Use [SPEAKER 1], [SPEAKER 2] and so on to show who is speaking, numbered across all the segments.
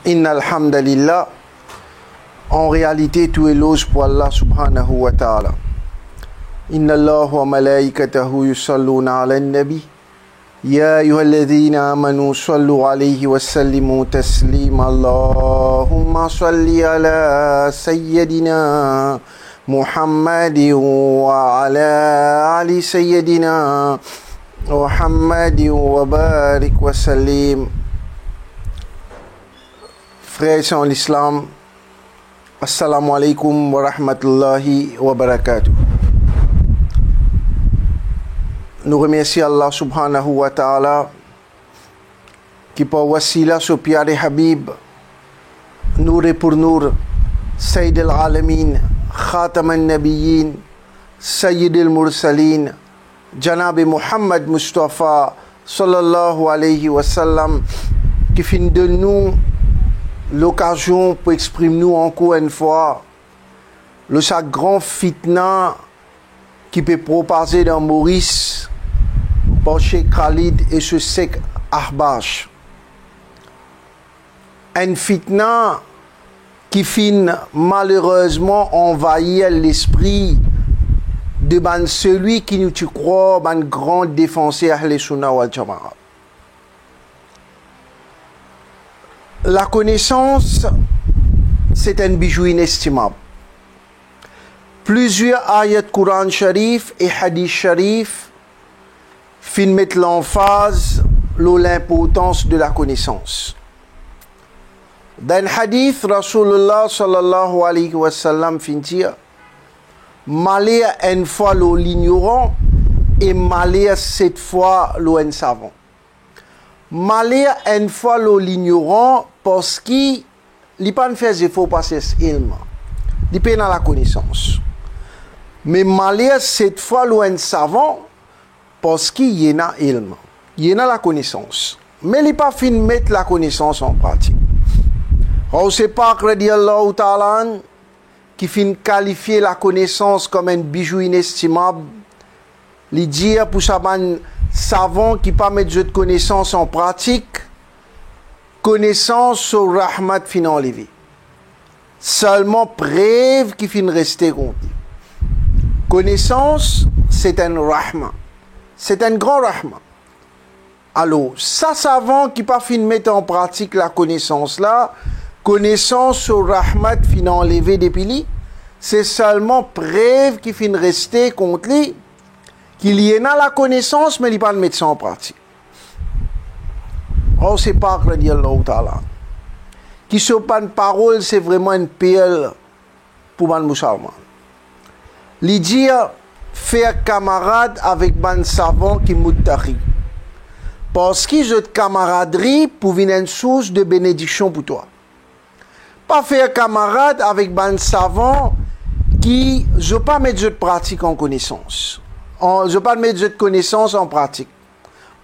[SPEAKER 1] Innal hamdalillah, en réalité tout éloge pour Allah subhanahu wa ta'ala. Inna Allah wa malaikatahu yusalluna ala nabi ya ayyuhalladhina amanu sallu alayhi wa sallimu taslima. Allahumma salli ala sayyidina Muhammadin wa ala ali sayyidina Muhammadin wa barik wa sallim. Frères en l'islam, assalamu alaikum wa rahmatullahi wa barakatuh. Nous remercions Allah subhanahu wa ta'ala qui par wasila ce piare Habib, nour pour nour, Sayyid al-Alamin, Khatam al-Nabiyyin, Sayyid al-Mursalin, Janab Muhammad Mustafa sallallahu alayhi wa sallam, qui fin de nous l'occasion pour exprimer nous encore une fois le chaque grand fitna qui peut propager dans Maurice par Cheikh Khalid et ce Cheikh Ahbash. Un fitna qui finit malheureusement envahir l'esprit de celui qui nous croit un grand défenseur Ahl Sunnah wal Jama'a. La connaissance, c'est un bijou inestimable. Plusieurs ayats Coran Sharif et Hadith Sharif mettent l'emphase sur l'importance de la connaissance. Dans le hadith, Rasulullah sallallahu alayhi wa sallam dit malheur une fois l'ignorant et malheur 7 fois le savant. Malheur une fois l'ignorant parce qu'il n'a pas fait effort pour passer ilm. Il n'a pas la connaissance. Mais malheur 7 fois le savant parce qu'il y a ilm. Il y a la connaissance. Mais il n'a pas fini de mettre la connaissance en pratique. On sait pas radiallahu ta'ala qui finit qualifier la connaissance comme un bijou inestimable. Il dit pour ça savant qui pas mettre de connaissance en pratique, connaissance sur rahmat fin enlevé. Seulement preuve qui fin rester compte. Connaissance, c'est un rahma. C'est un grand rahma. Alors, ça savant qui pas fin mettre en pratique la connaissance là, connaissance sur rahmat fin enlevé depuis lui, c'est seulement preuve qui fin rester contre lui. Qu'il y en a la connaissance, mais il n'y a pas de médecin en pratique. On ne sait pas, radiallahu ta'ala. Qui se pas une parole, c'est vraiment une perle pour un musulman. Il dit faire camarade avec un savant qui muttaqi. Parce que cette camaraderie pour venir une source de bénédiction pour toi. Pas faire camarade avec un savant qui ne pas mettre de pratique en connaissance. Je ne veux pas mettre de connaissances en pratique.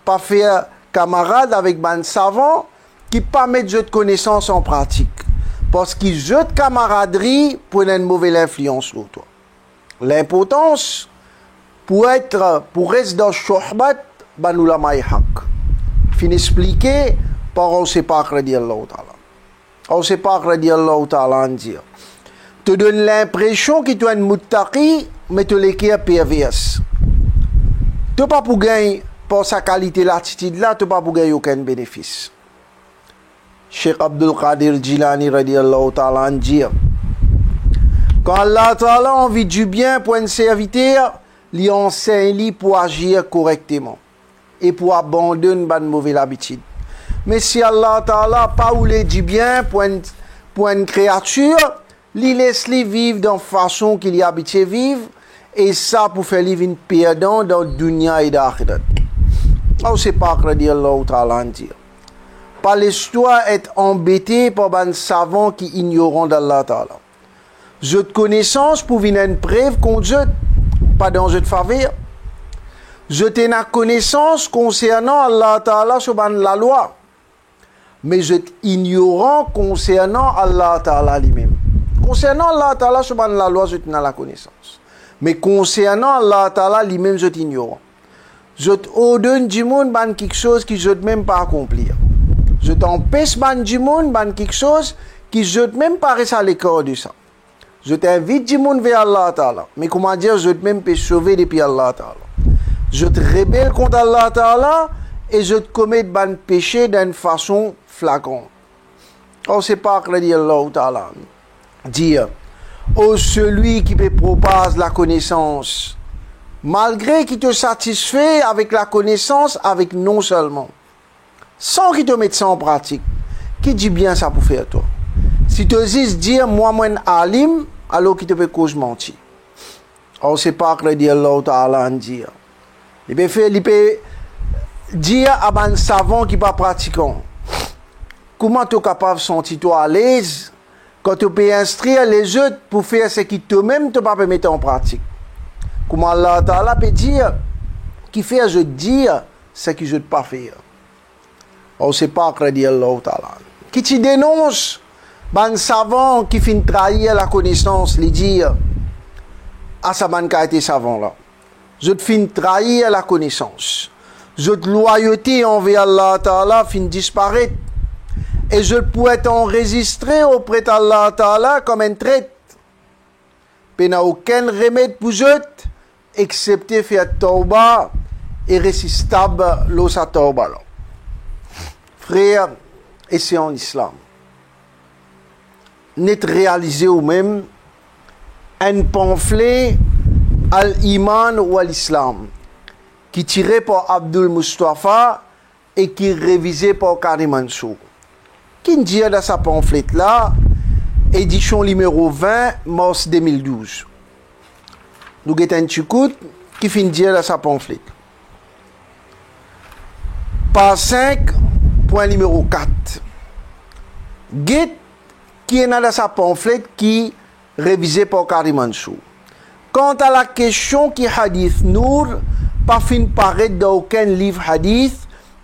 [SPEAKER 1] Pas faire camarade avec un savant qui ne pas mettre de connaissances en pratique. Parce qu'il jette camaraderie pour une mauvaise influence sur toi. L'importance pour rester dans le shohbat, ben nous l'avons haq. Fin expliqué par Al-Sepak radiallahu ta'ala. Al-Sepak radiallahu ta'ala dire. Te donne l'impression que tu es un muttaqi, mais tu es un pervers. Tu n'as pas pour gagner, pour sa qualité, l'attitude là, tu n'as pas pour gagner aucun bénéfice. Cheikh Abdul Qadir Jilani radiallahu ta'ala dit quand Allah ta'ala a envie du bien pour un serviteur, il enseigne pour agir correctement et pour abandonner une mauvaise habitude. Mais si Allah ta'ala pas voulu du bien pour une créature, il laisse-lui vivre dans la façon qu'il est habitué à vivre. Et ça pour faire vivre une perdant dans le dunya et l'akhirat. On sait pas radiallahu ta'ala dire. Pas l'histoire être embêté par un savant qui ignorant d'Allah ta'ala. Je de connaissance pour venir une preuve contre je, pas dans je de faveur. Je t'ai une connaissance concernant Allah ta'ala sur la loi. Mais je ignorant concernant Allah ta'ala lui-même. Concernant Allah ta'ala sur la loi, je t'ai la connaissance. Mais concernant Allah Ta'ala, lui-même, je t'ignore. Je t'ordonne du monde quelque chose que je ne peux même pas accomplir. Je t'empêche du monde, quelque chose qui je même paraît à l'écart de ça. Je t'invite du monde vers Allah Ta'ala. Mais comment dire, je te même peux sauver depuis Allah Ta'ala. Je te rébelle contre Allah Ta'ala et je te commets ban péché d'une façon flagrante. Oh, c'est pas que dit Allah Ta'ala. Dire, oh, celui qui peut propager la connaissance, malgré qu'il te satisfait avec la connaissance, avec non seulement, sans qu'il te mette ça en pratique, qui dit bien ça pour faire toi? Si tu oses dire, moi, alim, alors qu'il te peut cause mentir. Oh, c'est pas que dit Allah Ta'ala dire. Il peut dire à un savant qui n'est pas pratiquant. Comment tu es capable de sentir toi à l'aise quand tu peux instruire les autres pour faire ce qui toi-même ne pas mettre en pratique? Comment Allah Ta'ala peut dire qui fait je dire ce que je ne peux pas faire? Oh, c'est pas que dit Allah Ta'ala. Qui te dénonce? Un savant qui finit trahir la connaissance, lui dire à sa ban qualité savant là. Je te finis trahir la connaissance. Je te loyauté envers Allah Ta'ala finit disparaître. Et je pourrais t'enregistrer auprès d'Allah Ta'ala comme un traite. Il n'y a aucun remède pour eux, excepté faire tauba et résistable l'osa tauba. Frère, et c'est en islam. N'est réalisé ou même un pamphlet al-Iman ou al-Islam qui tiré par Abdul Mustafa et qui révisé par Karim Mansour. Qui dit dans sa pamphlet là, édition numéro 20, mars 2012. Nous avons un petit coup qui finit dire dans sa pamphlet. Page 5, point numéro 4. Guette qui est dans sa pamphlet qui révisé par Karim Mansour. Quant à la question qui hadith Nour, pas fin paraître dans aucun livre hadith,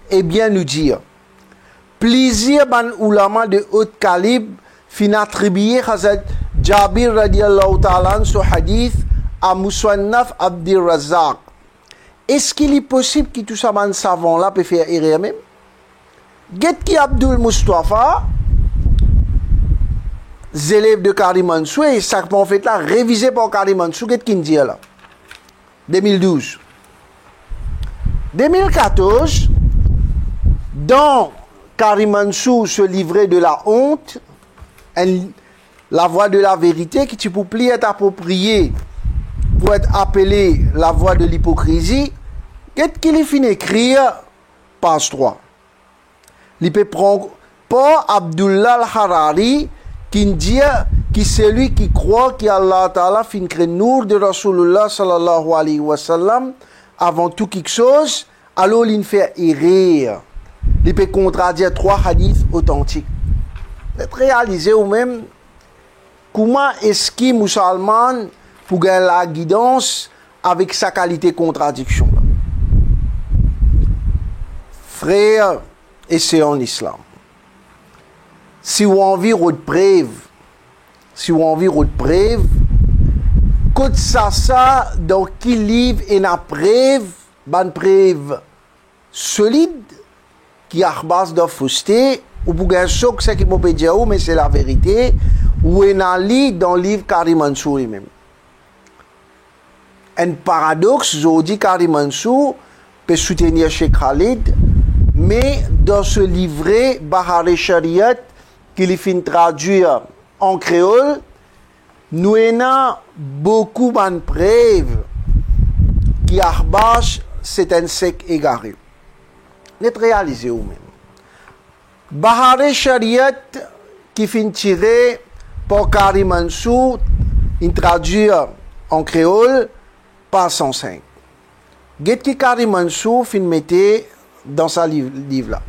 [SPEAKER 1] eh bien nous dire, plusieurs ban ulama de haut calibre fin attribuer Hazrat Jabir radiallahu ta'ala ce hadith à Musannaf Abdir Razak. Est-ce qu'il est possible que tout ça ban savant là peut faire erreur même? Get qui Abdul Mustafa, élève de Karim Mansour, et ça en fait là révisé par Karim Mansour, get qui dit là 2012. 2014, dans Karim Mansour se livrait de la honte, la voie de la vérité qui tu peux plus être appropriée pour être appelée la voie de l'hypocrisie, qu'est-ce qu'il finit écrire page 3. Il peut prendre pas Abdullah al-Harari qui dit que celui qui croit qu'Allah Ta'ala fin crée nour de Rasulullah sallallahu alayhi wa sallam avant tout quelque chose, alors il fait errer. Il peut contradire 3 hadiths authentiques. D'être réalisé ou même comment est-ce qu'il musulman pour gagner la guidance avec sa qualité contradiction. Frère, et c'est en islam. Si vous avez envie de preuve, quand ça, dans quel livre est la preuve, bonne preuve solide, qui a base de fausseté, ou pour un choc, c'est qui m'a pas dit, mais c'est la vérité, ou est dans le livre Karim Mansour même. Un paradoxe, je dis Karim Mansour peut soutenir Cheikh Khalid, mais dans ce livret, Bahar Shariat, qu'il fin traduire en créole, nous avons beaucoup de preuves qui arbachent c'est un sec égaré. N'est réalisé ou même. Bahar Shariat qui fin tiré par Karim Mansour, il traduit en créole, page 105. Get qui Karim Mansour fin mettait dans sa livre là.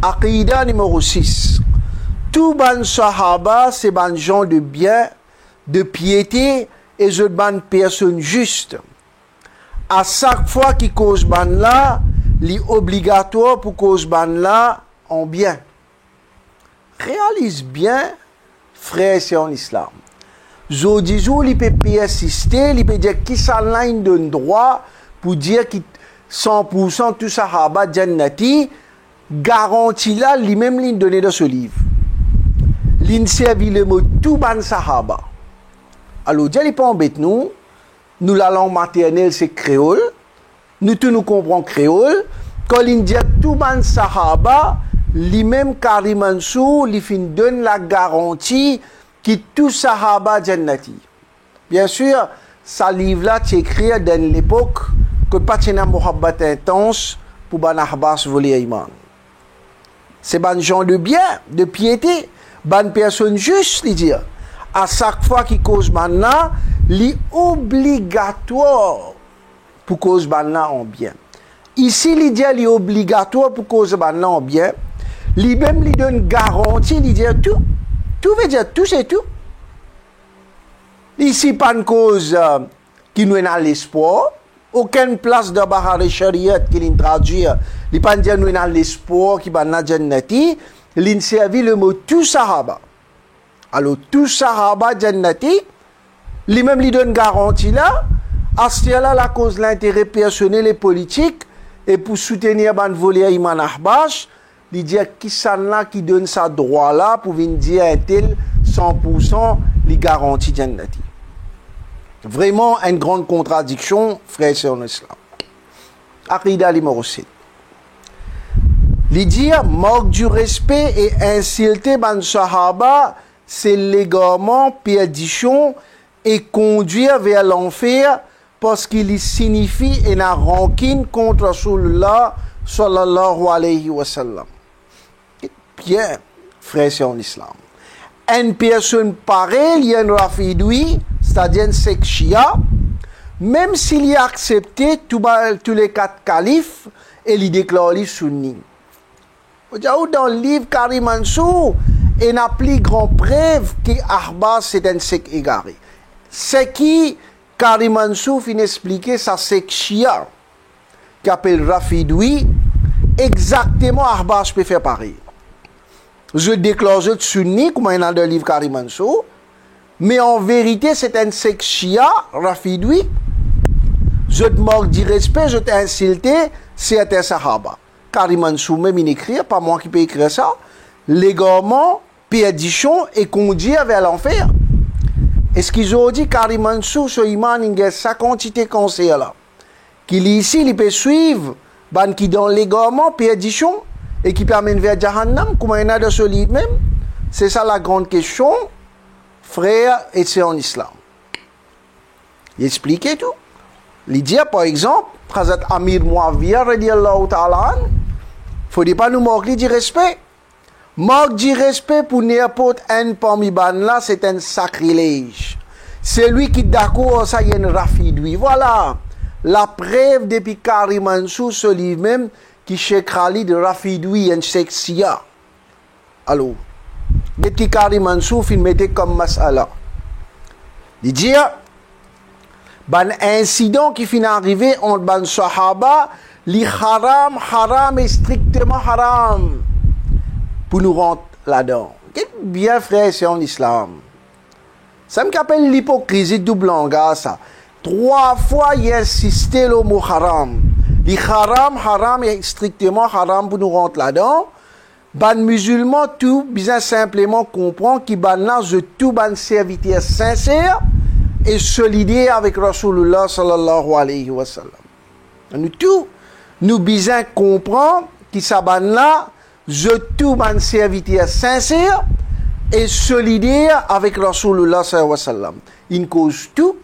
[SPEAKER 1] Aqida numéro 6. Tout ban sahaba, c'est ban gens de bien, de piété et de ban personnes justes. À chaque fois qu'il cause ban là, li obligatoire pour cause ban là en bien. Réalise bien, frère, c'est en islam. Je dis où il peut persister, il peut dire qui ça donne droit pour dire que 100% tout sahaba jannati garantie là, lui-même, il donné dans ce livre. Il servi le mot tout ban sahaba. Alors, Dieu n'est pas embête nous. Nous, la langue maternelle, c'est créole. Nous, tous nous comprenons créole. Quand il dit tout ban sahaba, lui-même, Karim Mansour, il fin donne la garantie que tout sahaba jannati. Bien sûr, ce livre-là, c'est écrit dans l'époque que pas de mohabbat intense pour ban ahbas voler iman. C'est ban gens de bien, de piété, ban personne juste, il dit. À chaque fois qu'il cause maintenant, li obligatoire pour cause maintenant en bien. Ici, il dit li obligatoire pour cause maintenant en bien. Li même li donne garantie, il dit tout. Tout veut dire tout, c'est tout. Ici, pas une cause qui nous a l'espoir. Aucune place de Bahar Shariat qui l'in traduit. Il pas dire nous a l'espoir qui va na jannati. L'in servi le mot tout sahaba. Alors, tout sahaba jannati, lui-même lui donne garantie là. À ce là la cause l'intérêt personnel et politique. Et pour soutenir ban voler Iman Ahbash, il dit qui ça là qui donne sa droit là pour venir dire un tel 100% les garanties jannati. Vraiment une grande contradiction, frères et sœurs en islam. Aqida numéro 7. Il dit manque du respect et insulter ban sahaba, c'est légalement perdition et conduire vers l'enfer parce qu'il signifie une rancune contre Rasulullah sallallahu alayhi wa sallam. Bien, frères et sœurs en islam. Une personne pareille, il y a un rafidoui, c'est-à-dire un secte Shia, même s'il y a accepté tous les quatre califes et il déclare les sunnis. Dans le livre Karim Mansour, il n'a plus grand preuve que Ahbas c'est un secte égaré. C'est qui Karim Mansour finit expliquer sa secte Shia, qui appelle Rafidoui, exactement Ahbas peut faire pareil. Je déclare je sunni, comme il y a dans le livre Karim Mansour, mais en vérité, c'est un secte Shia, Rafidoui. Je te manque du respect, je t'ai insulté, c'est un sahaba. Karim Mansour, même il écrit, pas moi qui peux écrire ça, légalement, perdition et conduire vers l'enfer. Est-ce qu'ils ont dit Karim Mansour, ce iman, il y a sa quantité de conseils là, qu'il ici, il peut suivre, qui dans légalement, perdition, et qui permet vers Jahannam, comme il y en a dans ce livre même? C'est ça la grande question, frère, et c'est en islam. Il expliquait tout. Il dit, par exemple, Hazrat Amir Muawiyah, radiallahu ta'ala, faut pas nous manquer du respect. Manque du respect pour n'importe un parmi là, c'est un sacrilège. C'est lui qui d'accord, ça y est, une rafidoui. Voilà. La preuve depuis Karim Mansour, ce livre même, qui Cheikh Khalid de rafidoui, un sexia. Alors, depuis Karim Mansour, il mettait comme masala. Il dit, ban incident qui finit arrivé entre ban sahaba, li haram est strictement haram. Pour nous rentrer là-dedans. Bien frère, c'est en islam. Ça me rappelle l'hypocrisie double langage, ça. 3 fois, il a insisté le mot haram. Li haram est strictement haram pour nous rentrer là-dedans. Ban musulman tout, bien simplement comprend qu'il ban là, tout ban serviteur sincère et solidaire avec Rasulullah sallallahu alayhi wa sallam. Nous tout, nous bien comprend qu'il s'aban là, tout ban serviteur sincère et solidaire avec Rasulullah sallallahu alayhi wa sallam. Il cause tout.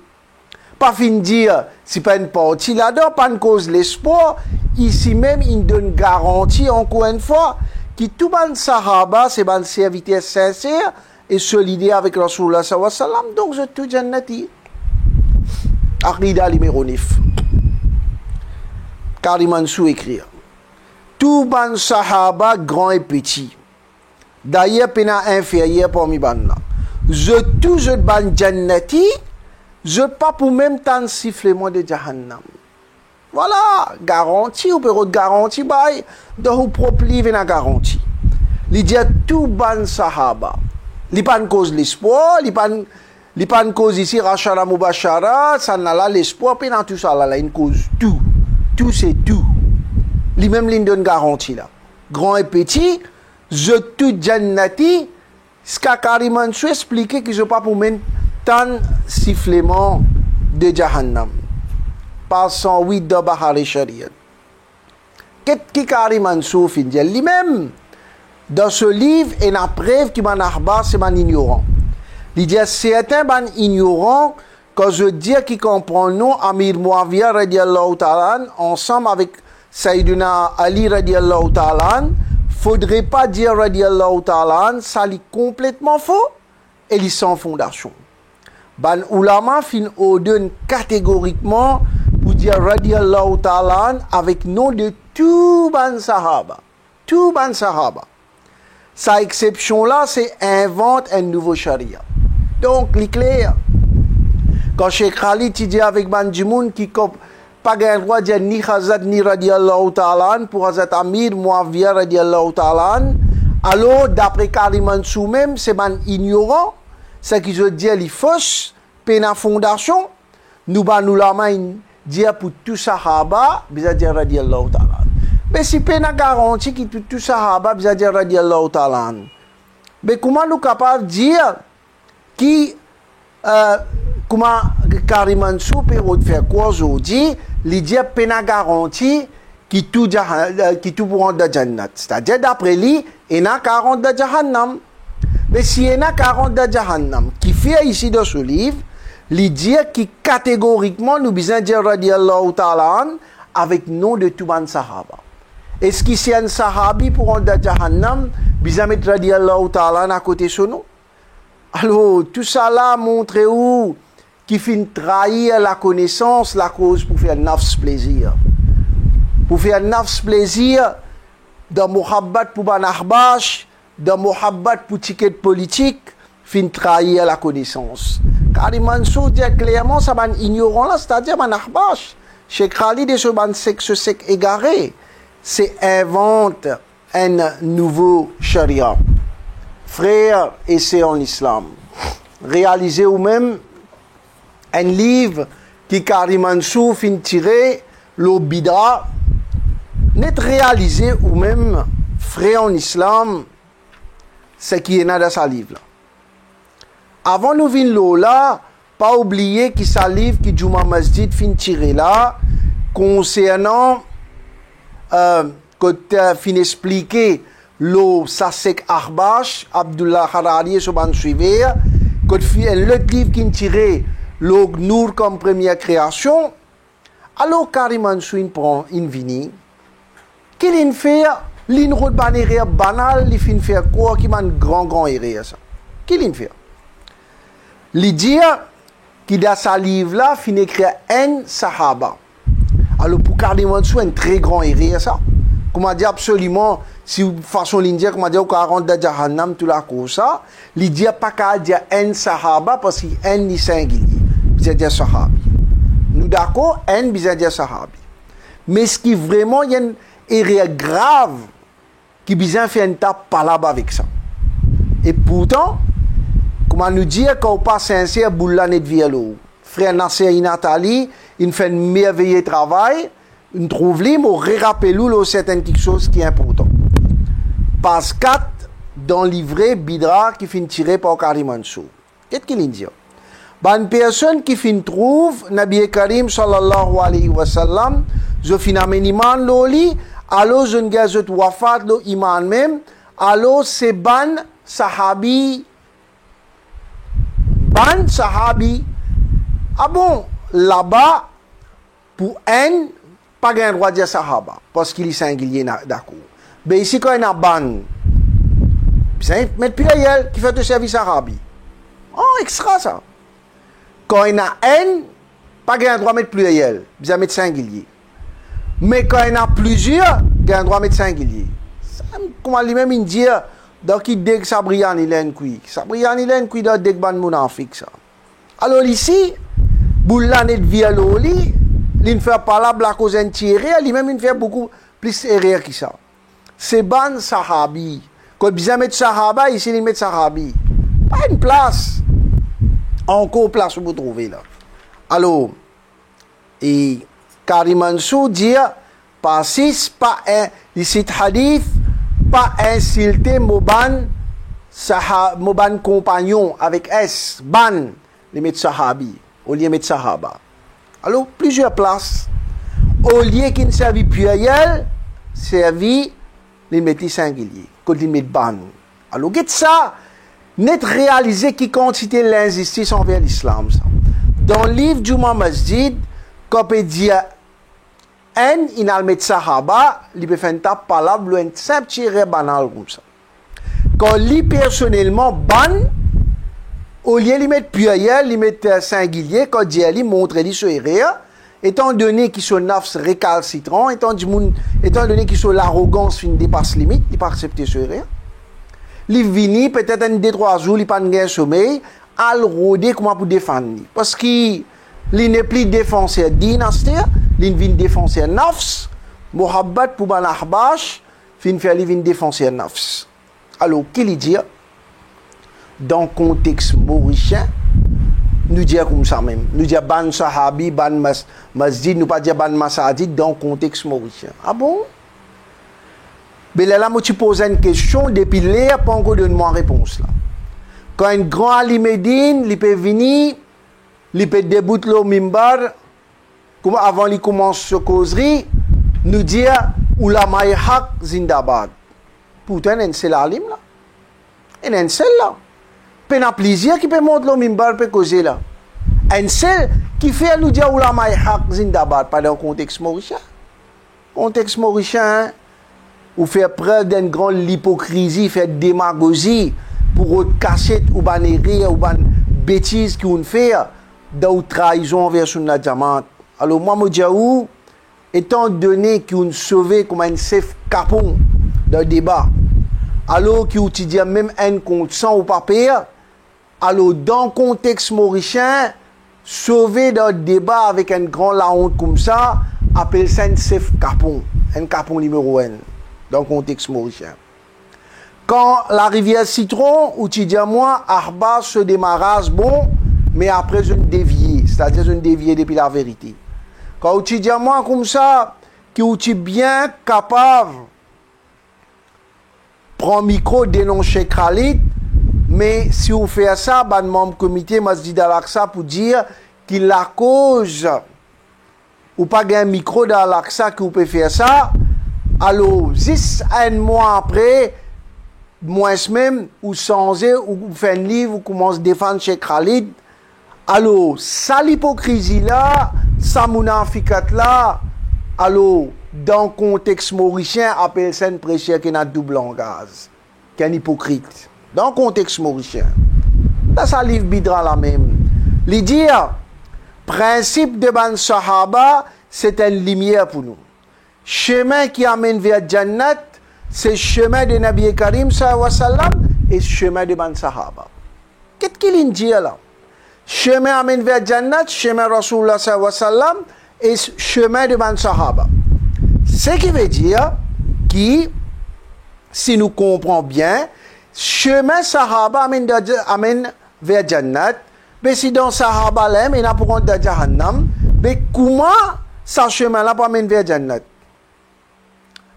[SPEAKER 1] Pas fin dire, c'est pas une partie là-dedans, pas une cause l'espoir. Ici même, il donne garantie, encore une fois, que tout ban sahaba, c'est ban serviteur sincère et solidaire avec Rasulullah sallallahu alayhi wa sallam. Donc, je tout jannati. Aqida numéro 9. Karim Mansour écrit. Tout ban sahaba, grand et petit. D'ailleurs, pena inférieur parmi ban là. Je ban jannati. Je pas pour même temps de sifflement de Jahannam. Voilà, garantie, ou peut garantie, bail, de vous propre livre na garantie. Il dit tout ban sahaba. Il pas une cause l'espoir, il pas une cause ici, rachara mubashara, ça n'a là l'espoir, puis dans tout ça là, une cause tout. Tout c'est tout. Lui même il donne garantie là. grand et petit, je tout jannati, ce qu'a carrément expliqué que je pas pour mettre tant sifflement de Jahannam. Par 108 de Bahari Shariat. Qu'est-ce qui carrément souffre lui-même? Dans ce livre, il y a une preuve qui m'a n'arba, c'est man ignorant. Il dit certains man ignorants, quand je dis qu'ils comprennent nous, Amir Muawiyah radiallahu ta'ala, ensemble avec Sayyidina Ali radiallahu ta'ala, faudrait pas dire radiallahu ta'ala, ça est complètement faux, et ils sont fondation. Ban ulama fin ordonne catégoriquement pour dire radiallahu ta'ala avec nom de tout ban sahaba. Tout ban sahaba. Sa exception là, c'est invente un nouveau charia. Donc, l'éclair. Quand Cheikh Khalid dit avec ban Jimoun qui pas le droit de dire ni Hazrat ni radiallahu ta'ala pour Hazrat Amir Muawiyah radiallahu ta'ala, alors d'après Karim Mansou même, c'est ban ignorant. C'est qui veut dire les fausses pena fondation nous ba nous la main dire pour tout sahaba bisa dire radiallahu ta'ala mais si pena garantie qui tout sahaba bisa dire radiallahu ta'ala mais comment nous capable dire qui comment Karim Mansou peut faire quoi aujourd'hui lui dire pena garantie qui tout pour rendre de jannat c'est-à-dire d'après lui il y a 40 de jahannam. Mais s'il y en a 40 de Jahannam, qui fait ici dans ce livre, il dit qui catégoriquement nous besoin dire radiallahu ta'ala avec nom de tout le sahaba. Est-ce qu'il y a un sahabi pour rendre de Jahannam, besoin mettre radiallahu ta'ala à côté de son nom? Alors, tout ça là montre où qui finit trahir la connaissance, la cause pour faire nafs plaisir. Pour faire nafs plaisir, dans Mohabbat pour ban ahbash, dans Mohabbat pour ticket politique, fin trahir la connaissance. Karim Mansou dit clairement, ça man ignorant là, c'est-à-dire man ahbash. Cheikh Khalid et ce man sec égaré, c'est invente un nouveau charia. Frères et sœurs en islam, réalisez vous-même un livre qui Karim Mansou fin tirer le bidra, n'est réalisé vous-même, frères en islam, ce qui est dans ce livre là. Avant nous venir là, pas oublier que ce livre qui Juma Masjid fin tiré là concernant que fin expliquer le Sasek Ahbash Abdullah Harari et Soban Suiver que fin l'autre livre qui tiré le Nour comme première création. Alors Karim Mansou prend une vini qu'il fait l'une route bannière banale, il fin faire quoi qui m'a grand erreur ça. Qu'il fait? Il dit que dans ce livre-là, il fin écrire un sahaba. Alors pour Karim Mansou, un très grand erreur ça. Comment dire absolument, si façon l'Indien, comment dire, 40 de Jahannam, tout la cause ça, il dit pas qu'à dire un sahaba parce qu'un est singulier. Il dire sahabi. Nous d'accord, un bizarre dire sahabi. Mais ce qui vraiment y a une erreur grave qui besoin faire une tape palabre avec ça. Et pourtant, comment nous dire qu'on pas sincère pour l'année de violo. Frère Nasser et Nathalie, ils font un merveilleux travail, ils trouvent les mots, rappelez-nous certaines quelque chose qui est important. Passe 4 dans le livret Bidra qui finit tiré par Karim Mansou. Qu'est-ce qu'il dit? Une personne qui fin trouve Nabi Karim sallallahu alayhi wa sallam, je fin ameniman loli, alors je ne gagne wafat lo iman même, alors c'est ban sahabi. Ban sahabi. Ah bon, là-bas, pour un, pas gain droit de dire sahaba, parce qu'il est singulier d'accord. Mais ici, quand il y a ban, c'est mettre pluriel qui fait le service sahabi. Oh, extra ça. Quand il y a un, pas gain droit de mettre pluriel, vous mettre singulier. Mais quand il y en a plusieurs, il y a un droit de mettre singulier. Comment lui-même dit, donc il dit que Sabrian il a un coup. Sabrian il a un coup dans des ban mounafik ça. Alors ici, pour l'année de vie à l'oli, il fait pas la blague aux intérêts, lui-même il fait beaucoup plus erreur que ça. C'est ban sahabi. Quand il met sahaba, ici il met sahabi. Pas une place. Encore place où vous trouvez là. Alors, et Karim Mansou dit, pas 6, pas 1. Ici, hadith, pas insulter moban compagnon avec S, ban, les mettre sahabi, au lieu de mettre sahaba. Alors, plusieurs places. Au lieu qu'il ne servit pluriel, servi les mettre singulier, quand ils mettent ban. Alors, qu'est-ce ça? Net réaliser qui quantité l'injustice envers l'islam. Dans le livre du Masjid, quand on dit en, il a mettre sahaba, il peut faire une tape palable, un simple tiré banal comme ça. Quand lui personnellement ban, au lieu de mettre pluriel, il met singulier, quand il montre lui sur étant donné qu'ils sont nafs récalcitrants, étant donné qu'ils sont l'arrogance qui dépasse limite, il ne peut pas accepter ce rien. Il vini peut-être un des 3 jours, il pas de sommeil, al rôder comment pour défendre. Parce qu'il n'est plus défenseur dynastie, il vient défenseur nafs, mohabbat pour ban ahbash, fin faire il vient défenseur nafs. Alors, qu'il dit dans le contexte mauricien, nous disons comme ça même. Nous disons ban sahabi, ban masjid, nous pas dire ban masajid dans le contexte mauricien. Ah bon? Mais là, moi, tu poses une question, depuis là, pas encore donne-moi une réponse là. Quand un grand Ali Medine, il peut venir, il peut débouter le mimbar, comme avant il commence ce causerie, nous dire ulama haq zindabad. Pourtant, c'est l'alim là. Et un seul là. Il y a plaisir qui peut monter le mimbar peut causer là. Un seul qui fait nous dire ulama haq zindabad, pas dans le contexte mauricien. Contexte mauricien, ou faire preuve d'une grande hypocrisie, faire démagogie pour cacher ou rire ou bêtises qu'on fait dans trahison envers Sunna Jamaat. Alors moi, je dis, étant donné qu'on sauvé comme un chef capon dans le débat, alors qu'on dit même un compte sans ou pas payer, alors dans le contexte mauricien, sauvé dans le débat avec un grand la honte comme ça, appelle ça un chef capon numéro 1. Dans le contexte mauricien. Quand la rivière Citron, où tu dis à moi, Arba se démarrage bon, mais après je ne dévier, c'est-à-dire je ne dévier depuis la vérité. Quand tu dis à moi comme ça, que tu es bien capable prendre micro, dénoncer Khalid, mais si vous faites ça, ben membre comité Masjid Al-Aqsa pour dire qu'il la cause, ou pas un micro dans Al-Aqsa que vous pouvez faire ça. Alors, 1 mois après, moins même, ou changer, ou faire un livre, ou commence à défendre chez Khalid. Alors, ça l'hypocrisie là, ça munafikat là, alors, dans le contexte mauricien, appelle ça une prêcheur qui a double langage, qui est un hypocrite. Dans le contexte mauricien. Là, ça livre bidra la même. Il dit, principe de Ban Sahaba, c'est une lumière pour nous. Chemin qui amène vers Jannat, c'est chemin de Nabi Karim sallallahu alayhi wa sallam et chemin de Ban Sahaba. Qu'est-ce qu'il dit là? Chemin amène vers Jannat, chemin Rasulullah sallallahu alayhi wa sallam et chemin de Ban Sahaba. Ce qui veut dire que, si nous comprenons bien, chemin Sahaba amène vers Jannat, mais si dans Sahaba l'aime, il n'a pas honte de Jahannam, mais comment ce chemin-là peut amèner vers Jannat?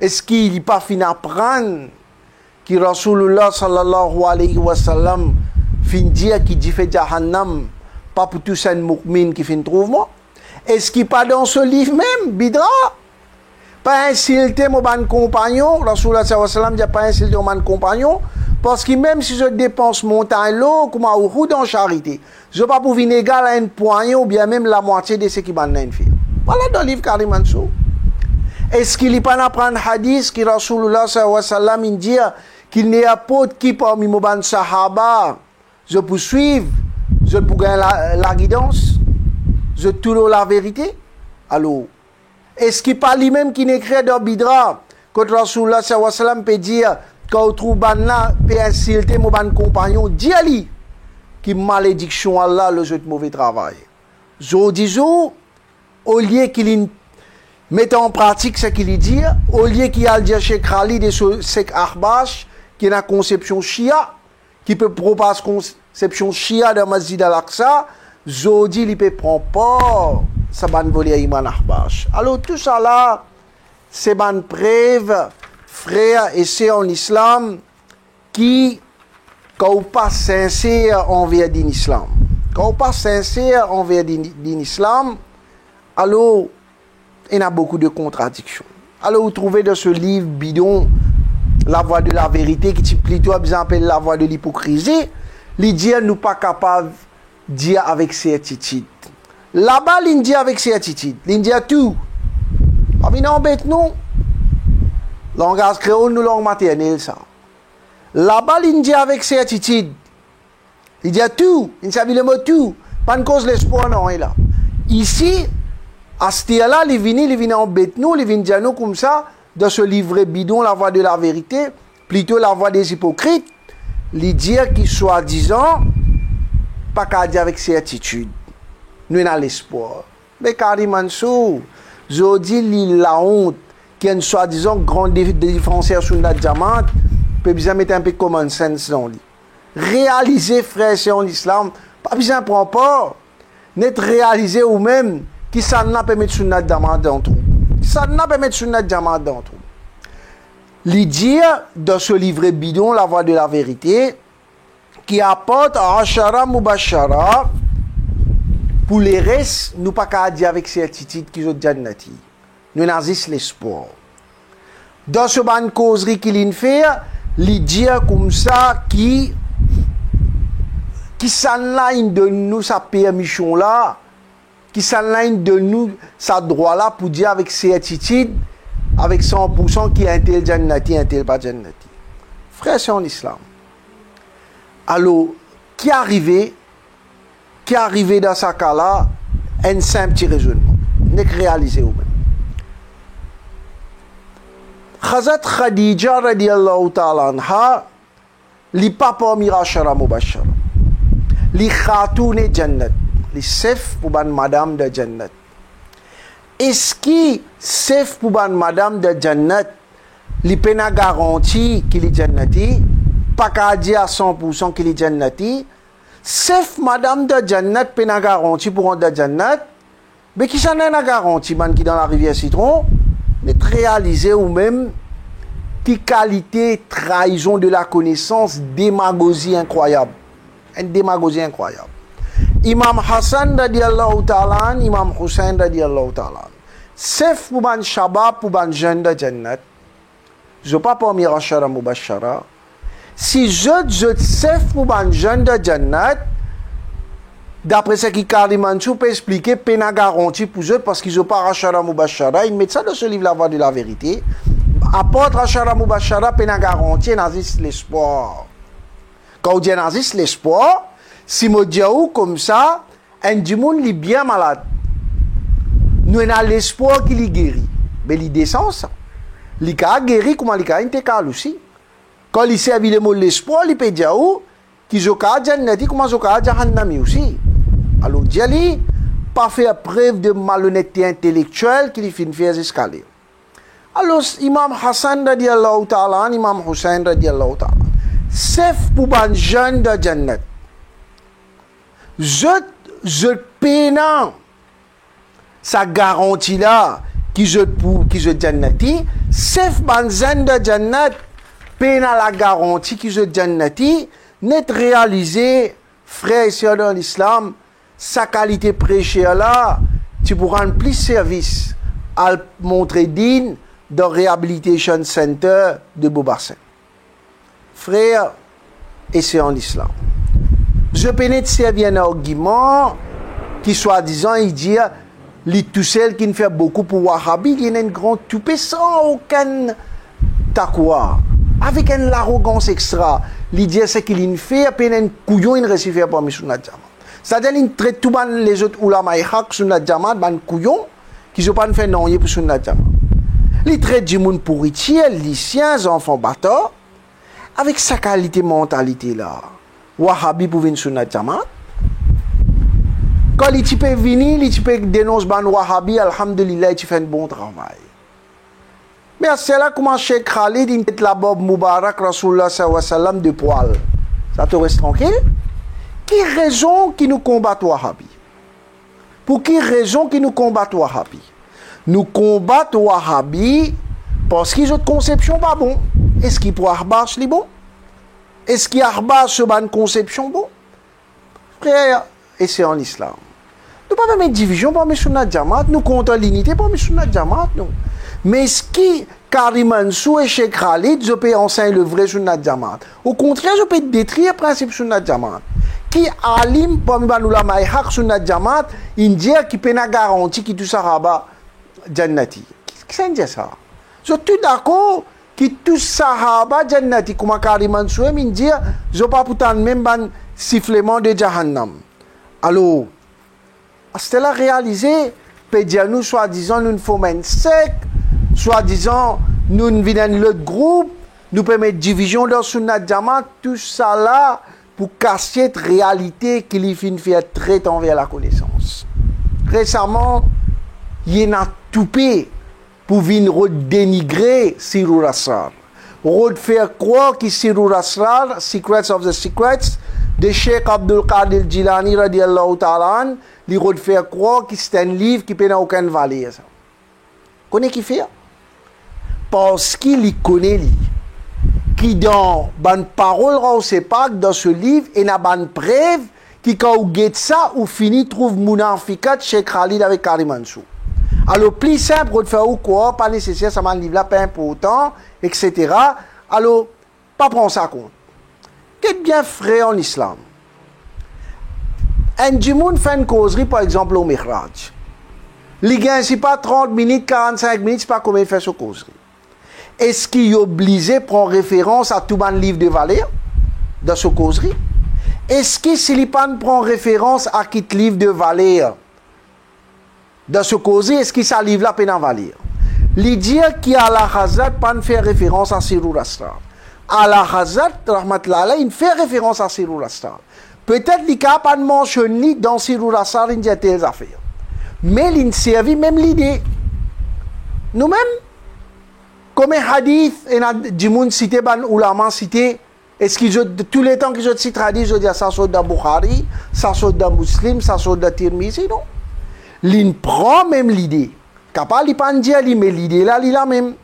[SPEAKER 1] Est-ce qu'il n'est pas fini d'apprendre que Rasulullah sallallahu alayhi wa sallam fin dire qu'il dit fait Jahannam, pas pour tous les mu'min qui fin trouve moi? Est-ce qu'il n'est pas dans ce livre même, Bidra? Pas insulter mon compagnon, Rasulullah sallallahu alayhi wa sallam dit pas insulter mon compagnon, parce que même si je dépense mon temps l'eau, comme un roux dans charité, je ne vais pas pouvoir égal à un poignon ou bien même la moitié de ce qui m'a fait. Voilà dans le livre Karim Ansou. Est-ce qu'il n'est pas d'apprendre hadith que Rasulullah sallallahu alayhi wa sallam dit qu'il n'y a pas de qui parmi les sahaba, je peux suivre, je peux gagner la guidance, je tourne la vérité? Alors, est-ce qu'il n'est pas lui-même qui n'écrit dans Bidra, quand Rasulullah sallallahu alayhi wa sallam peut dire, quand on trouve là, peut insulter mon compagnon, dis-lui, qui malédiction Allah, le jeu de mauvais travail. Je dis, au lieu qu'il mette en pratique ce qu'il dit, au lieu qu'il aille dire chez Khalid et chez Ahbash, qui a une conception chia, qui peut proposer conception chia de Masjid Al-Aqsa, je dis, il peut prendre pas ça ban voler Iman Ahbash. Alors tout ça là, c'est ban preuve frères et sœurs en islam qui sont pas sincères envers l'islam. Quand pas sincère envers l'islam, alors il y a beaucoup de contradictions. Alors vous trouvez dans ce livre bidon La voie de la vérité, qui est plutôt bien appelé la voie de l'hypocrisie, il dit nous pas capable de dire avec certitude. Là-bas, il dit avec certitude. Il dit tout. Il embête nous. Langage créole, nous langue maternelle, ça. Là-bas, il dit avec certitude. Il dit tout. Il dit le mot tout. Pas de cause l'espoir, non, il est là. Ici, à ce là il vient embêter nous, il vient dire nous comme ça, de ce livre bidon, la voie de la vérité, plutôt la voie des hypocrites, il dit qu'il soi-disant, pas qu'à dire avec certitude. Nous avons l'espoir. Mais Karim Mansour, je dis la honte, qui est une soi-disant grande différenciation sur notre diamant, peut bien mettre un peu de common sense dans lui. Réaliser, frère, c'est en islam, pas besoin de prendre part. N'être réalisé ou même, qui ça n'a pas mettre sur notre diamant d'entre nous. Ça n'a pas mettre sur notre diamant d'entre nous. L'idée dans ce livre bidon, La voie de la vérité, qui apporte Ashara Mubashara, pour les restes, nous pas qu'à dire avec certitude qu'ils ont jannati. Nous n'avons l'espoir. Dans ce ban causerie qu'il fait, l'idée comme ça qui s'enligne de nous sa permission là, qui s'enligne de nous sa droit là pour dire avec certitude, avec 100% qui est un tel jannati, un tel pas jannati. Frère, c'est en islam. Alors, qui est arrivé dans ce cas-là, un simple petit raisonnement. N'est que réalisé ou même. Khazat Khadija radiyallahu ta'ala anha, li papa mirashara mubashara. Li khatoune jannat. Li sef pour ban madame de jannat. Est-ce qui sef pour ban madame de jannat, li pena garantie qu'il est jannati, pas qu'à dire à 100% qu'il est jannati, sef madame de jannat pena garantie pour un de jannat, mais qui s'en a garantie, man qui dans la rivière Citron, d'être réalisé ou même qui qualité trahison de la connaissance, démagogie incroyable. Une démagogie incroyable. Imam Hassan radiyallahu ta'ala, Imam Hussein radiyallahu ta'ala. Sef pour ban shabab pour ban jeune de jannat. Je pas pour mirashara mubashara. Si je sef pour ban jeune de jannat, d'après ce qui Karim Mansour peut expliquer, pena garantie pour eux parce qu'ils n'ont pas rachara mubashara. Ils mettent ça dans ce livre La voie de la vérité. Apporte rachara mubashara, pena garantie, nazis l'espoir. Quand on dit nazis l'espoir, si on dit comme ça, un dimoun est bien malade. Nous avons l'espoir qu'il est guéri. Mais il descend ça. Il est guéri comme il est aussi. Quand il servi le mot l'espoir, il peut dire qu'ils ont jannati comme ils ont jahannami aussi. Alors, Djali, pas faire preuve de malhonnêteté intellectuelle qu'il finit faire escalier. Alors, Imam Hassan radiyallahu ta'ala, Imam Hussein radiyallahu ta'ala, sef pour ban jeune de jannat. Je peinant sa garantie là, qui je jannati, sef ban jeune de jannat, peinant la garantie qui je jannati, n'est réalisé, frère et sœurs dans l'islam, sa qualité prêchée là, tu pourras rendre plus service à montrer digne dans le Rehabilitation Center de Beaubassin. Frère et sœurs en islam. Je pénètre servir un argument qui soi-disant il dit tout seul qui ne fait beaucoup pour Wahhabi, il y a une grande toupée sans aucun taqwa. Avec une arrogance extra, l'idée c'est qu'il fait à peine un couillon, il ne recevait pas mes sunnat jamaat. C'est-à-dire qu'il traite tout les autres ulama et haq sunnat jamaat, ban couillon, qui ne pas fait non pour sunnat jamaat. Il traite du monde pourritier, lycéens, enfants battants, avec sa qualité mentalité là. Wahhabi pour venir sunnat jamaat. Quand il peut venir, il peut dénoncer ban Wahhabi, alhamdulillah, il fait un bon travail. Mais c'est là comment Cheikh Khalid il met la Bob Moubarak Rasulullah sallallahu alayhi wa sallam de poil. Ça te reste tranquille? Qui raison qui nous combat Wahhabi? Pour qui raison qui nous combat Wahhabi? Nous combattons Wahhabi Parce qu'ils ont une conception pas bon. Est-ce qu'ils pour arbache les bon? Est-ce qu'ils arbache sur une conception bon? Frère, et c'est en islam. Nous ne pouvons pas mettre division pour mettre sur notre jamaat, nous comptons l'unité pour mettre sur notre jamaat, non. Mais ce qui, Karim Mansour et Cheikh Khalid, je peux enseigner le vrai sur notre jamaat. Au contraire, je peux détruire le principe sur notre jamaat. Qui alim pour nous la maïhak sur notre jamaat, il dit qu'il peut nous garantir que tout ça rabat jannati. Qu'est-ce que c'est ça? Je suis d'accord que tout ça rabat jannati, comme Karim Mansour, il dit, je ne peux pas pourtant même un sifflement de Jahannam. Alors, c'est là réalisé, peut dire nous, soi-disant, nous formons un sec, soi-disant, nous venons l'autre groupe, nous pouvons mettre division dans notre jamaat, tout ça là, pour casser cette réalité qui lui fait traiter envers la connaissance. Récemment, il y a tout fait pour venir dénigrer Sirul Asrar. Faire croire que Sirul Asrar, Secrets of the Secrets, de Cheikh Abdul Qadir Jilani radiallahu ta'ala, li faire croire que c'est un livre qui n'a aucune valeur. Connais qui fait? Parce qu'il connaît lui. Qui dans ban parole c'est pas dans ce livre et n'a ban preuve qui quand ou get ça ou fini trouve munafikat Cheikh Khalid avec Karim Mansour. Alors plus simple de faire ou quoi, pas nécessaire ça man livre là pas important, etc. Alors pas prendre ça compte. Qu'est bien frère en islam. Un djimoun fait une causerie par exemple au Mihraj. Il gagne c'est pas 30 minutes, 45 minutes, c'est pas combien il fait sa causerie. Est-ce qu'il est obligé de prendre référence à tout un livre de valeur dans sa causerie? Est-ce que s'il ne prend référence à quel livre de valeur dans sa causerie, est-ce que ça livre là peine en valeur? L'idée qui a la Hazrat pas faire référence à Sirul Asrar. À la Hazrat, rahmatullah, il fait référence à Sirul Asrar. Peut-être qu'il n'a pas mentionné dans Sirul Asrar une des affaires. Mais il servi même l'idée. Nous-mêmes, comme un hadith, et des gens cité, ban ulama cité, est-ce qu'ils ont, tous les temps qu'ils ont cité hadith, ils ont dit ça sort de Bukhari, ça sort de Muslim, ça sort de Tirmizi, non? L'in prend même l'idée. Capable, il pas dire, mais l'idée là, il a même.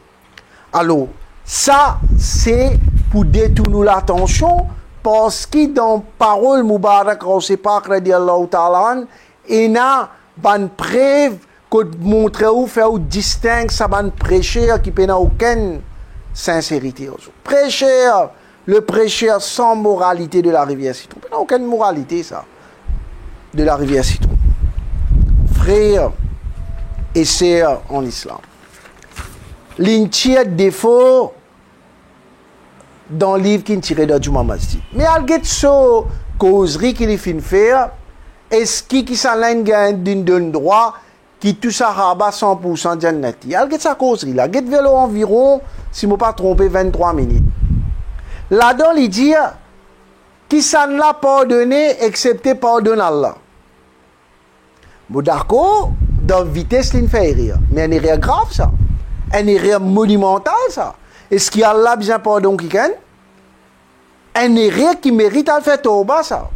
[SPEAKER 1] Alors, ça, c'est pour détourner l'attention, parce que dans parole Moubarak, Rawsepak, radiallahu ta'ala, il y a une preuve que montrer ou faire ou distingue ça ban prêcheur qui n'a aucune sincérité. Prêcheur, le prêcheur sans moralité de la rivière Citron. Il n'a aucune moralité ça de la rivière Citron. Frère et sœurs en islam. L'intier défaut dans le livre qui est tiré de Juma Masjid. Mais il y a une causerie qu'il fait faire. Est-ce qui s'enlève d'un droit qui tout ça rabat 100% jannati. Il y a sa causerie là. Il y a environ, si je ne me pas trompé, 23 minutes. Là-dedans, il dit qui s'en l'a pardonné, excepté pardonner Allah. Bon, d'accord, dans vitesse, il fait rire. Mais un erreur grave, ça. Un erreur monumental, ça. Est-ce qu'il y a Allah bien pardon qui gagne? Un erreur qui mérite à le faire tauba, ça.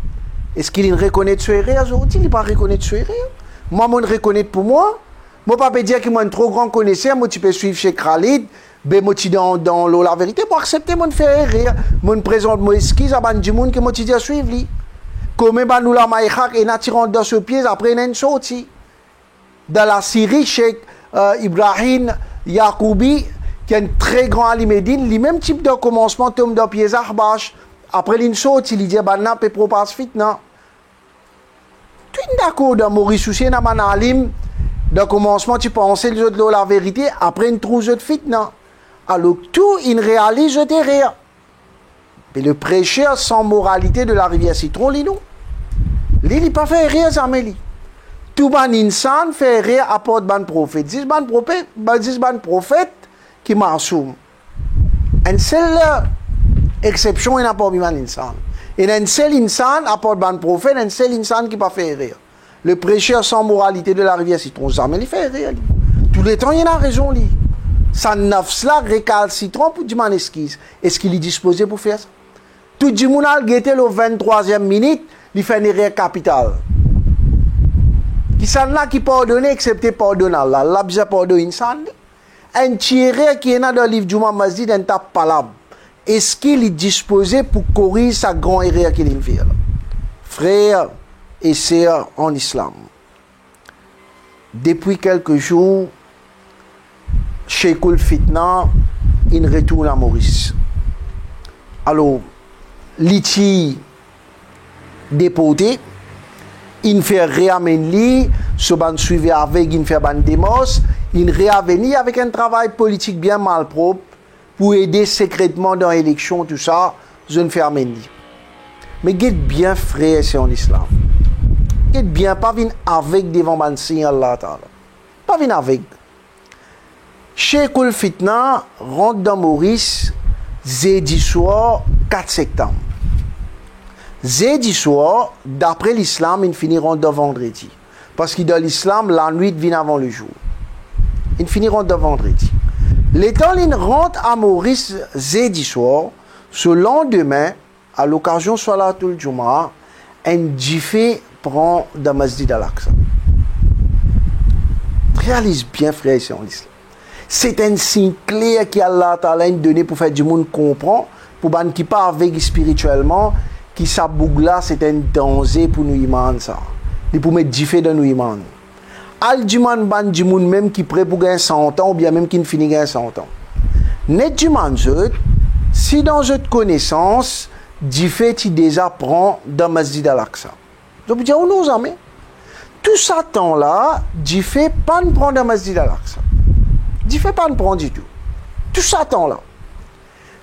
[SPEAKER 1] Est-ce qu'il reconnaît ce erreur? Il ne pas reconnaître ce erreur. Moi, je reconnais pour moi. Moi, je ne peux pas dire que je suis un trop grand connaisseur. Moi, tu peux suivre chez Khalid. Ben, moi, tu dans la vérité. Pour accepter, moi, faire rire. Moi, je présente mon esquisse à des gens que moi, tu dis à suivre. Comme nous la maïchak et n'attirant dans ce pied, après, il y a une sortie. Dans la Syrie, Cheikh Ibrahim Yaqoubi, qui est un très grand alimédine, le même type de commencement, tombe dans pied Ahbash. Après, il y a une sortie, il dit, ben, peut propage fitna. Tu es d'accord dans Maurice Soucier, dans mon alim, dans commencement, tu pensais la vérité, après, une trousse de fitna. Alors, tout, il réalise de rire. Mais le prêcheur sans moralité de la rivière Citron, il n'a pas fait rire, ça me dit. Tout ban insan fait rire à porte ban prophète. 10 ban prophète qui m'assume. Une seule exception, il n'a pas mis ban insan. Et un seul insan à porte ban prophète, un seul insan qui n'a pas fait rire. Le prêcheur sans moralité de la rivière Citron, ça me fait rire. Tous les temps, il a raison, lui. Ça nafs là, récalcitrant pour dire mon esquisse. Est-ce qu'il est disposé pour faire ça? Tout le monde a guetté le 23e minute, il fait une erreur capitale. Qui s'en là qui pardonne, excepté pardonner Allah. Allah bien pardonne insan. un tiré qui est dans le livre du Masjid, un tape palab. Est-ce qu'il est disposé pour corriger sa grande erreur qu'il fait? Frères et sœurs en islam, depuis quelques jours, Cheikhoul Fitna, il retourne à Maurice. Alors, l'iti déporté, il fait réamener, ce ban suivi avec, il fait ban démos, il réavenir avec un travail politique bien malpropre pour aider secrètement dans l'élection, tout ça, je ne fais amener. Mais guette bien, frère, c'est en islam. Guette bien, pas venir avec devant ban signe Allah Ta'ala. Pas venir avec. Cheikhoul Fitna rentre dans Maurice, jeudi soir, 4 septembre. Jeudi soir, d'après l'islam, il finiront de vendredi. Parce que dans l'islam, la nuit vient avant le jour. Ils finiront de vendredi. L'étant, il rentre à Maurice jeudi soir. Ce lendemain, à l'occasion de Salatul Jumu'ah, un jiffé prend dans Masjid Al-Aqsa. Réalise bien, frère, ici en islam. C'est un signe clair qu'Allah Ta'ala a donné pour faire du monde comprendre, pour ban qui pas avec spirituellement, qui sa bougla c'est un danger pour nous iman ça. Et pour mettre jiffé dans nous iman. Al diman ban du monde même qui prêt pour gagner 100 ans ou bien même qui ne finit gagner 100 ans. Net du man si dans votre connaissance, jiffé tu déjà prend dans Masjid Al-Aqsa. Je vous dis on nous amis. Tout ça temps là, jiffé pas ne prend dans Masjid Al-Aqsa. Jiffé pas ne prend du tout. Tout ça temps là.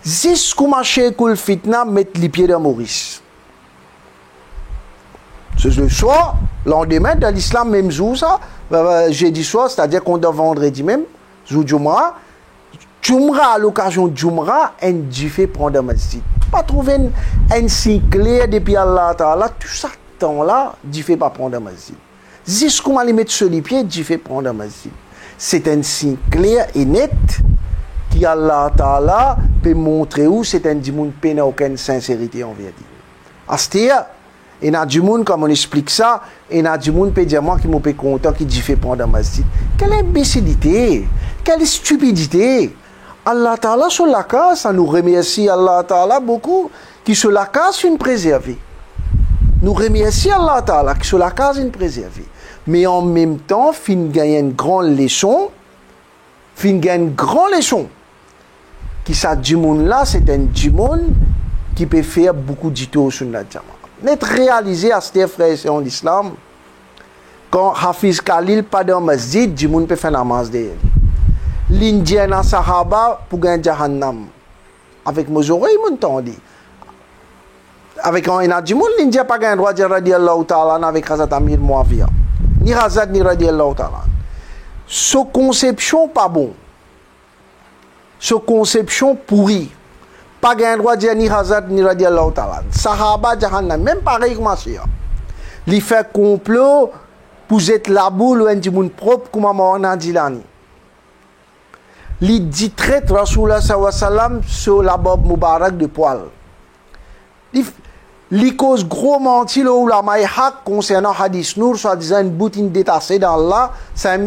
[SPEAKER 1] Jusqu'au Cheikhoul Fitna mettre les pieds dans Maurice. C'est le soir, lendemain, dans l'islam, même jour, ça, jeudi soir, c'est-à-dire qu'on doit vendredi même, jour Jumra, à l'occasion de Jumra, un jiffé prend dans Masjid. Pas trouver un signe clair depuis Allah Ta'ala, tout ça temps là, jiffé pas prendre dans Masjid. Jusqu'au moment mettre sur les pieds, jiffé prend dans Masjid. C'est un signe clair et net qui Allah Ta'ala peut montrer où c'est un dimoun qui n'a aucune sincérité en vérité. C'est-à-dire, il y a du monde, comme on explique ça, il y a du monde qui peut dire moi qui m'est content qui dit fait prendre dans ma masjid. Quelle imbécilité, quelle stupidité. Allah Ta'ala sur la case, ça nous remercie Allah Ta'ala beaucoup, qui sur la case une préservée. Nous remercions Allah Ta'ala qui sur la case une préservée. Mais en même temps, fin gagne une grande leçon, qui ça du monde là, c'est un du monde qui peut faire beaucoup d'ito sur la jama. Net réalisé à ces frères en islam, quand Hafiz Khalil pas dans masjid, du monde peut faire namaz derrière. L'Indien à Sahaba pour gagner Jahannam. Avec mes oreilles, mon temps dit. Avec un du monde, l'Indien pas gagné droit de radiallahu ta'ala avec Hazrat Amir Muawiyah. Ni Hazrat ni radiallahu ta'ala. Ce conception pas bon. Ce conception pourrie. Pas gain droit de dire ni Hazrat ni radiallahu ta'ala. Sahaba Jahannam, même pareil que Mashiach. Li fait complot pour être la boule ou un dimoun propre comme on a dit là. Li dit traite Rasulullah sallallahu alayhi wa sallam sur la bob Moubarak de poil. Li cause gros menti ou la maïhak concernant Hadith Nour, soit disant une boutine détachée dans Allah, c'est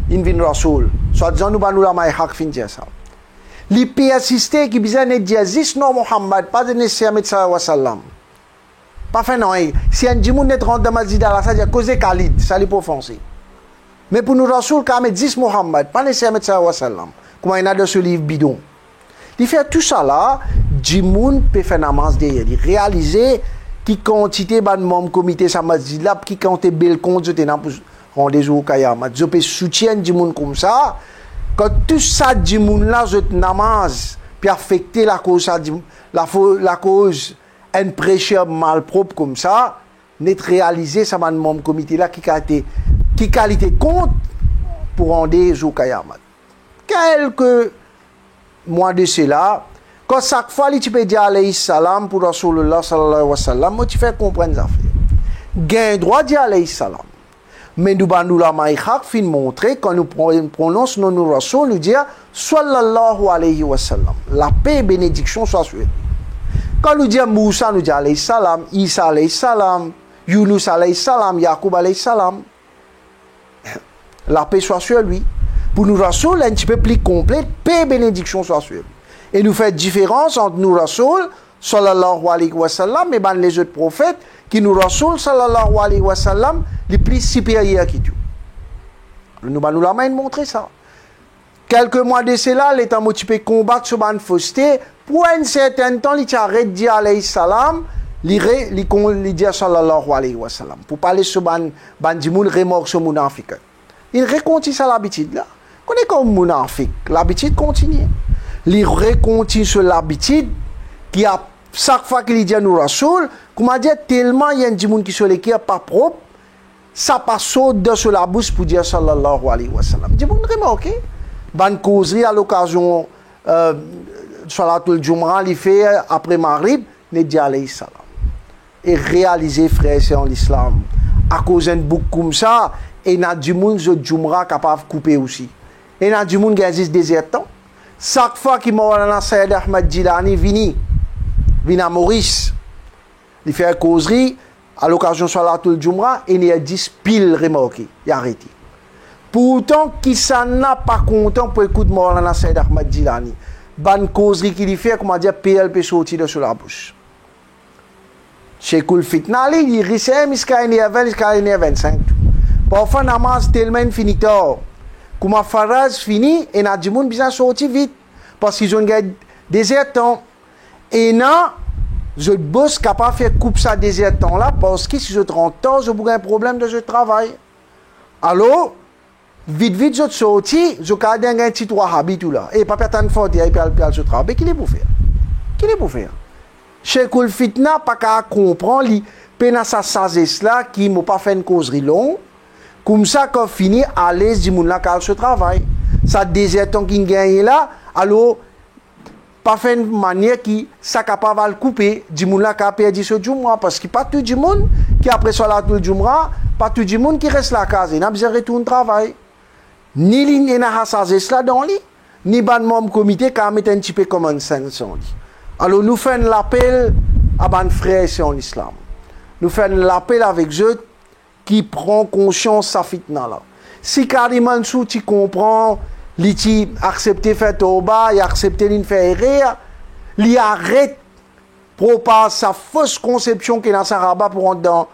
[SPEAKER 1] une vin Rasoul. Soit disant nous banou la maïhak fin dire ça. Li persisté qui bizarre ne dit Aziz non Muhammad, pas de nécessaire sallallahu alayhi wa sallam. Pas fait non, si un djimoun net rentre dans Masjid Al-Aqsa, c'est cause Khalid, ça lui peut offenser. Mais pour nous Rasoul, quand même 10 Muhammad, pas nécessaire sallallahu alayhi wa sallam. Comment il y a dans ce livre bidon. Il fait tout ça là, djimoun peut faire namaz derrière. Il réaliser qui quantité ban mom comité sa masjid là, qui quantité bel compte, je t'en pour rendez-vous au Kayamat. Je peux soutenir djimoun comme ça. Quand tout ça djimoun là, je namaz, puis affecter la cause, la cause, un prêcheur malpropre comme ça, n'est réalisé ça ban mom comité là, qui qualité compte pour rendez-vous au Kayamat. Quelques mois de cela, quand chaque fois tu peux dire alayhi salam pour Rasulullah sallallahu alayhi wa sallam, tu fais comprendre ça. Gain droit de dire alayhi salam. Mais nous bandou la maïkhak fin montrer quand nous prononçons nos Rasul, nous dire sallallahu alayhi wa sallam. La paix et bénédiction soit sur lui. Quand nous disons Moussa, nous disons alayhi salam, Isa alayhi salam, Yunus alayhi salam, Yaqub alayhi salam. La paix soit sur lui. Pour nous Rasoul, un petit peu plus complète, paix et bénédiction soit sur lui. Et nous fait différence entre nous Rasoul, sallallahu alayhi wa sallam, et ben les autres prophètes, qui nous Rasoul, sallallahu alayhi wa sallam, les plus supérieurs qui tout. Nous allons la main montrer ça. Quelques mois de cela, l'État motivé combattre sur une fausseté. Pour un certain temps, il arrête de dire alayhi salam, il dit sallallahu alayhi wa sallam. Pour parler sur ban dimoun remords sur mounafik. Il recontinue ça l'habitude là. On est comme mounafik. L'habitude continue. Il recontinue sur l'habitude qui a chaque fois qu'il dit à nous Rasoul, comment dire tellement il y a un dimoun qui sur les qui est pas propre, ça passe sur la bouche pour dire sallallahu alayhi wa sallam. Dimoun remarqué. Ban causerie à l'occasion Salatul Jumra, il fait après Maghrib, il dit alayhi salam. Et réaliser, frère, c'est en l'islam. À cause d'un bouc comme ça, et il y a du monde qui Jumra capable de couper aussi. Et il y a du monde qui existe désertant. Chaque fois qu'il m'a Sayyid Ahmad Jilani vient à Maurice, il fait une causerie à l'occasion Salatul Jumra, et il y a 10 piles remarquées. Il a arrêté. Pourtant, qui s'en n'a pas content pour écouter Maulana Sayyid Ahmad Jilani. Bonne causerie qu'il fait, comment dire, PLP sorti de sur la bouche. Cheikhoul Fitna, il risque, il y a 25. Parfois, namaz tellement fini tard. Comme Faraz fini, et n'a du monde bien sorti vite. Parce qu'ils ont des temps. Et non, je bosse capable de faire coupe ça des temps là, parce que si je 30 ans, je n'ai pas un problème de ce travail. Alors, vite, je sorti, je garde un petit wahabi tout là. Et pas tant fort, il y a ce travail. Mais qui est pour faire? Qui est pour faire? Cheikhoul Fitna, pas qu'à comprendre, il peine à sa sagesse là, qui m'a pas fait une causerie longue. Comme ça, quand fini, à l'aise, du monde là, qui a ce travail. Ça désertant qui gagne là, alors, pas fait une manière qui, ça capable de le couper, du monde là, qui a perdu ce Jumra. Parce que pas tout le monde qui après ça, tout le Jumra, pas tout le monde qui reste la case. Il n'a pas besoin de retourner travail. Ni l'in n'a pas là dans lui, ni ban membre comité qui a mis un petit peu common sense en lui. Alors nous faisons l'appel à ban frères en islam. Nous faisons l'appel avec eux qui prend conscience de sa fitna là. Si carrément sous tu comprends, il accepter faire tauba, il accepter de faire rire, il arrête propage sa fausse conception qui est dans sa rabat pour rentrer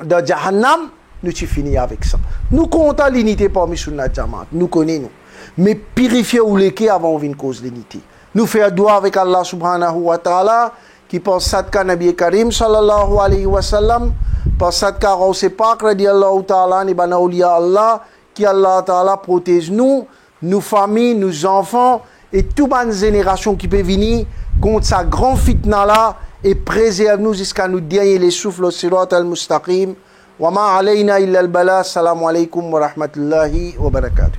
[SPEAKER 1] dans Jahannam. Nous tu finis avec ça. Nous comptons l'unité parmi Sunnat Jamaat. Nous connaissons. Mais purifier ou l'équer avant une cause l'unité. Nous faisons doigt avec Allah subhanahu wa ta'ala qui pense sadka Nabi Karim sallallahu alayhi wa sallam. Par sadka Rawse Pak radiallahu ta'ala ni bana awliya Allah qui Allah ta'ala protège nous, nos familles, nos enfants et toute bonne génération qui peut venir contre sa grande fitna là et préserve nous jusqu'à nous dernier les souffles au sirat al-mustaqim. وما علينا إلا البلاء السلام عليكم ورحمة الله وبركاته